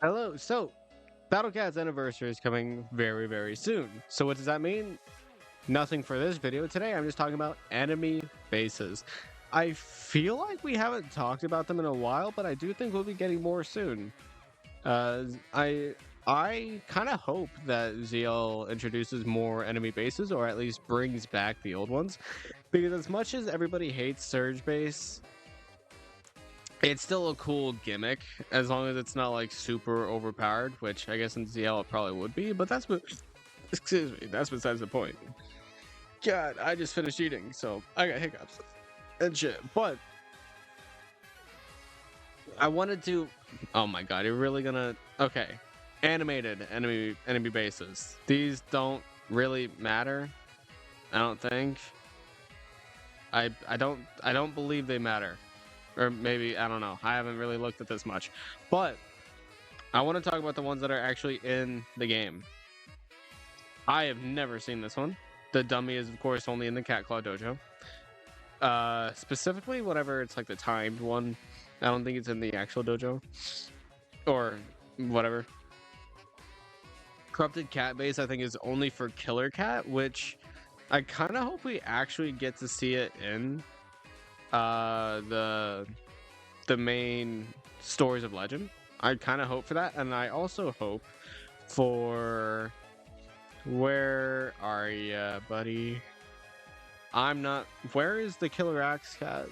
Hello. So, Battlecat's anniversary is coming very, very soon. So, what does that mean? Nothing for this video. Today, I'm just talking about enemy bases. I feel like we haven't talked about them in a while, but I do think we'll be getting more soon. Uh, I I kind of hope that ZL introduces more enemy bases, or at least brings back the old ones, because as much as everybody hates Surge Base, it's still a cool gimmick as long as it's not like super overpowered, which I guess in ZL it probably would be, but that's what excuse me, that's besides the point. God, I just finished eating, so I got hiccups and shit. But I wanted to oh my god, you're really gonna okay. Animated enemy bases. These don't really matter, I don't think. I don't believe they matter. Or maybe I don't know. I haven't really looked at this much. But I want to talk about the ones that are actually in the game. I have never seen this one. The dummy is, of course, only in the Cat Claw Dojo. Specifically, whatever it's like the timed one. I don't think it's in the actual dojo. Or whatever. Corrupted Cat Base, I think, is only for Killer Cat, which I kind of hope we actually get to see it in the main Stories of Legend. I kind of hope for that, and I also hope for where are ya, buddy? I'm not. Where is the Killer Axe Cat?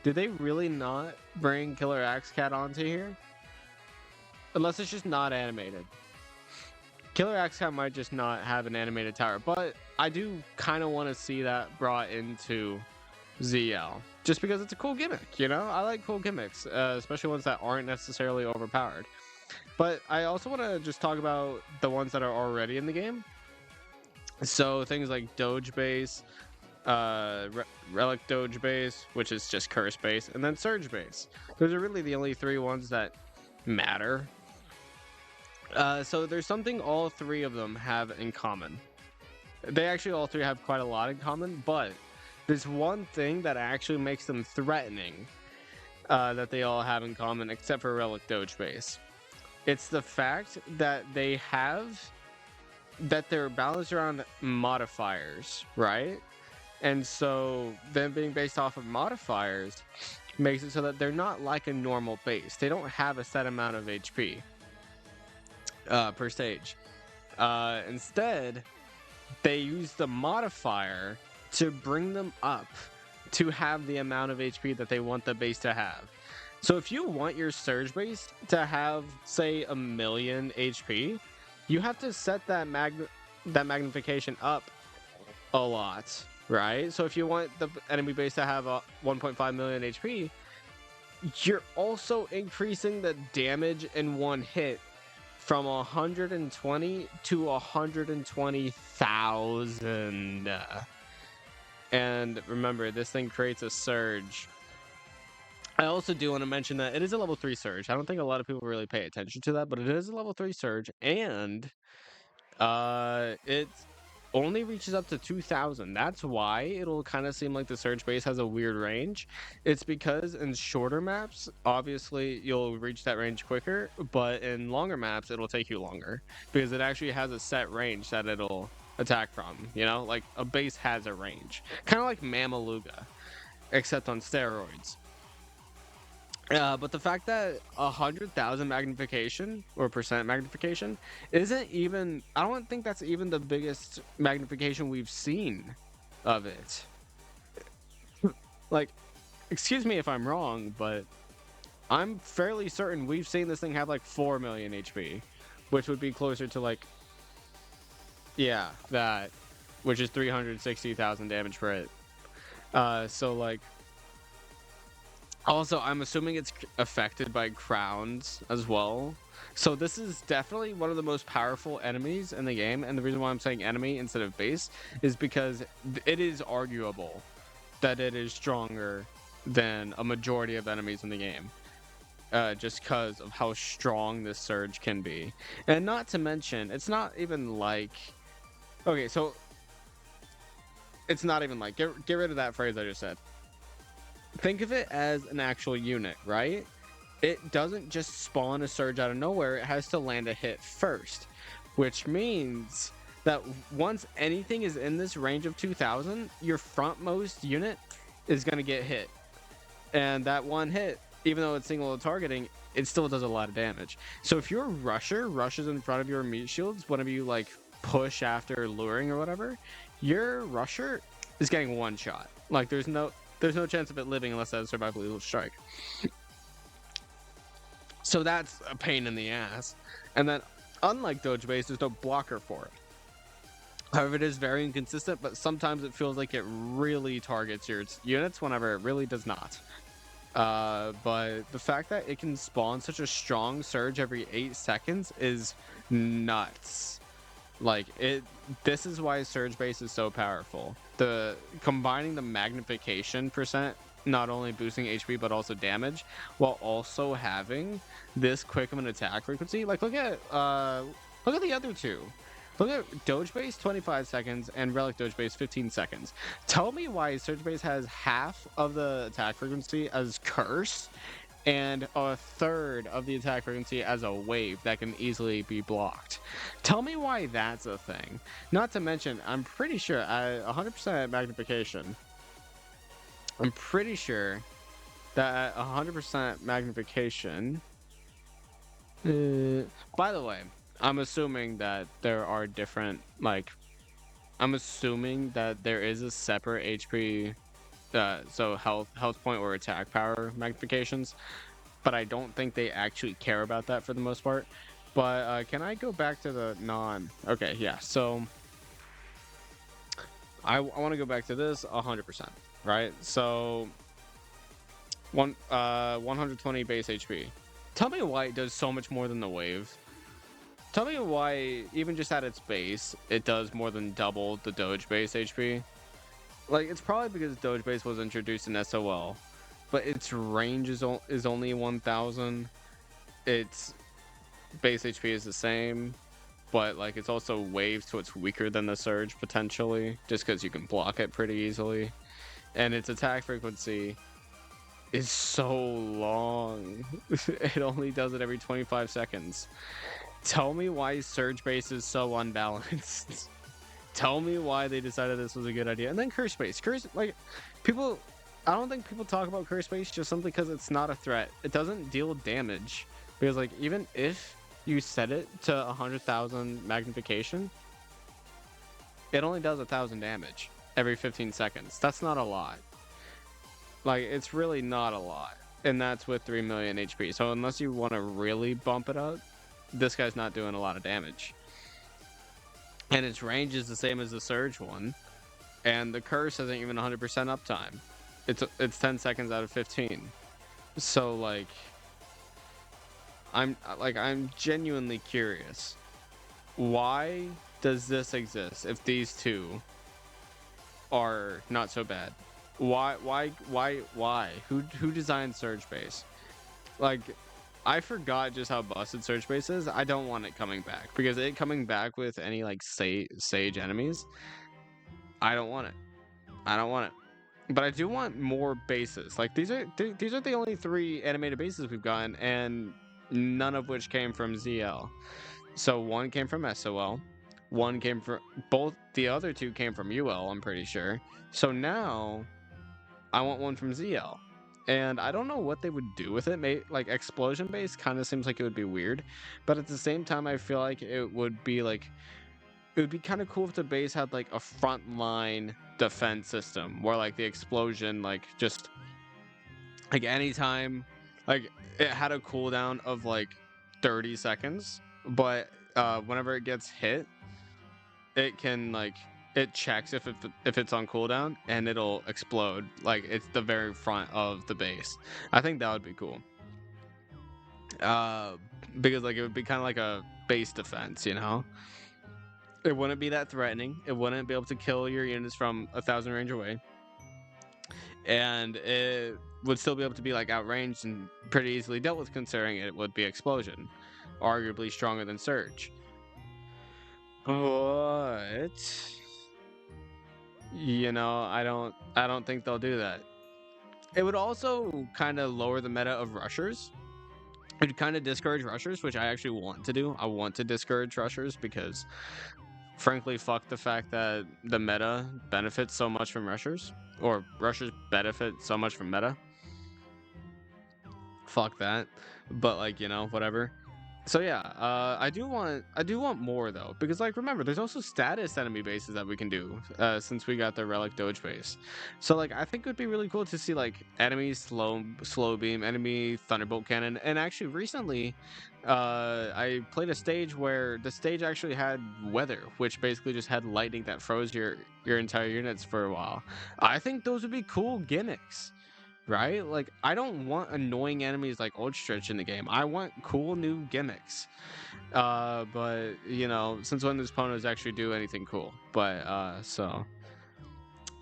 Did they really not bring Killer Axe Cat onto here? Unless it's just not animated. Killer Axe Cat might just not have an animated tower, but I do kind of want to see that brought into ZL. Just because it's a cool gimmick, you know? I like cool gimmicks, especially ones that aren't necessarily overpowered. But I also want to just talk about the ones that are already in the game. So things like Doge Base, Relic Doge Base, which is just Curse Base, and then Surge Base. Those are really the only three ones that matter. So there's something all three of them have in common. They actually all three have quite a lot in common, but there's one thing that actually makes them threatening that they all have in common, except for Relic Doge Base. It's the fact that they're balanced around modifiers, right? And so them being based off of modifiers makes it so that they're not like a normal base. They don't have a set amount of HP per stage. Instead, they use the modifier to bring them up to have the amount of HP that they want the base to have. So if you want your Surge base to have, say, 1,000,000 HP, you have to set that magnification up a lot, right? So if you want the enemy base to have a 1.5 million HP, you're also increasing the damage in one hit from 120 to 120,000. And remember, this thing creates a surge. I also do want to mention that it is a level 3 surge. I don't think a lot of people really pay attention to that, but it is a level 3 surge, and it only reaches up to 2,000. That's why it'll kind of seem like the surge base has a weird range. It's because in shorter maps, obviously you'll reach that range quicker, but in longer maps it'll take you longer because it actually has a set range that it'll attack from, you know? Like a base has a range. Kind of like Mamaluga, except on steroids. But the fact that 100,000 magnification or percent magnification isn't even, I don't think that's even the biggest magnification we've seen of it. Like, excuse me if I'm wrong, but I'm fairly certain we've seen this thing have like 4 million HP, which would be closer to like, yeah, that, which is 360,000 damage per hit. So like, also, I'm assuming it's affected by crowns as well. So this is definitely one of the most powerful enemies in the game. And the reason why I'm saying enemy instead of base is because it is arguable that it is stronger than a majority of enemies in the game. Just because of how strong this surge can be. And not to mention, it's not even like... Okay, so... It's not even like... Get rid of that phrase I just said. Think of it as an actual unit, right? it doesn't just spawn a surge out of nowhere. It has to land a hit first, which means that once anything is in this range of 2000, your frontmost unit is going to get hit. And that one hit, even though it's single targeting, it still does a lot of damage. So if your rusher rushes in front of your meat shields, whenever you like push after luring or whatever, your rusher is getting one shot. Like there's no chance of it living unless that survival lethal strike. So that's a pain in the ass. And then unlike Doge Base, there's no blocker for it. However, it is very inconsistent, but sometimes it feels like it really targets your units whenever it really does not. But the fact that it can spawn such a strong surge every 8 seconds is nuts. Like this is why Surge Base is so powerful. Combining the magnification percent, not only boosting HP but also damage, while also having this quick of an attack frequency. Like look at the other two. Look at Doge Base 25 seconds and Relic Doge Base 15 seconds. Tell me why Surge Base has half of the attack frequency as Curse and a third of the attack frequency as a wave that can easily be blocked. Tell me why that's a thing. Not to mention, I'm pretty sure at 100% magnification, I'm pretty sure that at 100% magnification, by the way, I'm assuming that there are different, like, I'm assuming that there is a separate HP, so health point or attack power magnifications, but I don't think they actually care about that for the most part. But can I go back to the non? Okay, yeah. So I want to go back to this 100%, right? So 120 base HP. Tell me why it does so much more than the wave. Tell me why, even just at its base, it does more than double the Doge base HP. Like, it's probably because Doge base was introduced in SOL, but its range is only 1000. Its base HP is the same, but like it's also waved, so it's weaker than the Surge potentially, just because you can block it pretty easily. And its attack frequency is so long. It only does it every 25 seconds. Tell me why Surge Base is so unbalanced. Tell me why they decided this was a good idea. And then Curse Base. I don't think people talk about Curse Base just simply because it's not a threat. It doesn't deal damage. Because like even if you set it to 100,000 magnification, it only does 1,000 damage every 15 seconds. That's not a lot. Like, it's really not a lot. And that's with 3 million HP. So unless you want to really bump it up, this guy's not doing a lot of damage. And its range is the same as the Surge one. And the Curse isn't even 100% uptime. It's 10 seconds out of 15. So like I'm genuinely curious. Why does this exist if these two are not so bad? Why? Who designed Surge Base? Like, I forgot just how busted Surge Base is. I don't want it coming back, because it coming back with any like sage enemies, I don't want it. I don't want it. But I do want more bases. Like these are the only 3 animated bases we've gotten, and none of which came from ZL. So one came from SOL, one came from both. The other 2 came from UL, I'm pretty sure. So now I want one from ZL. And I don't know what they would do with it. Like, explosion base kind of seems like it would be weird, but at the same time, I feel like it would be kind of cool if the base had like a frontline defense system where like the explosion, like just like anytime, like it had a cooldown of like 30 seconds, but whenever it gets hit, it can like it checks if it's on cooldown and it'll explode. Like it's the very front of the base. I think that would be cool. Because like it would be kind of like a base defense, you know? It wouldn't be that threatening. It wouldn't be able to kill your units from 1,000 range away. And it would still be able to be like outranged and pretty easily dealt with, considering it would be explosion. Arguably stronger than Surge. But you know, I don't think they'll do that. It would also kind of lower the meta of rushers, It'd kind of discourage rushers, which I actually want to do. I want to discourage rushers because, frankly, fuck the fact that the meta benefits so much from rushers, or rushers benefit so much from meta. Fuck that. But like, whatever. So yeah, I do want more though, because like remember, there's also status enemy bases that we can do since we got the relic doge base. So like I think it would be really cool to see like enemy slow beam, enemy thunderbolt cannon, and actually recently, I played a stage where the stage actually had weather, which basically just had lightning that froze your entire units for a while. I think those would be cool gimmicks. Right? Like, I don't want annoying enemies like Oldstretch in the game. I want cool new gimmicks. But since when does Ponos actually do anything cool? But so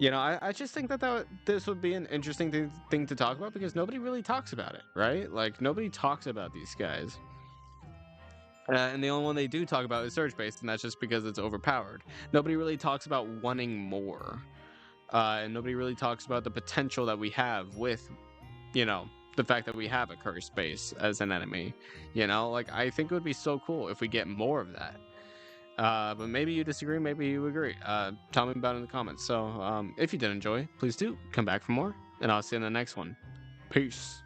I just think that this would be an interesting thing to talk about because nobody really talks about it, right? Like nobody talks about these guys. And the only one they do talk about is Surge Base, and that's just because it's overpowered. Nobody really talks about wanting more. And nobody really talks about the potential that we have with the fact that we have a cursed base as an enemy. Like I think it would be so cool if we get more of that. But maybe you disagree, maybe you agree. Tell me about it in the comments. So if you did enjoy, please do come back for more, and I'll see you in the next one. Peace.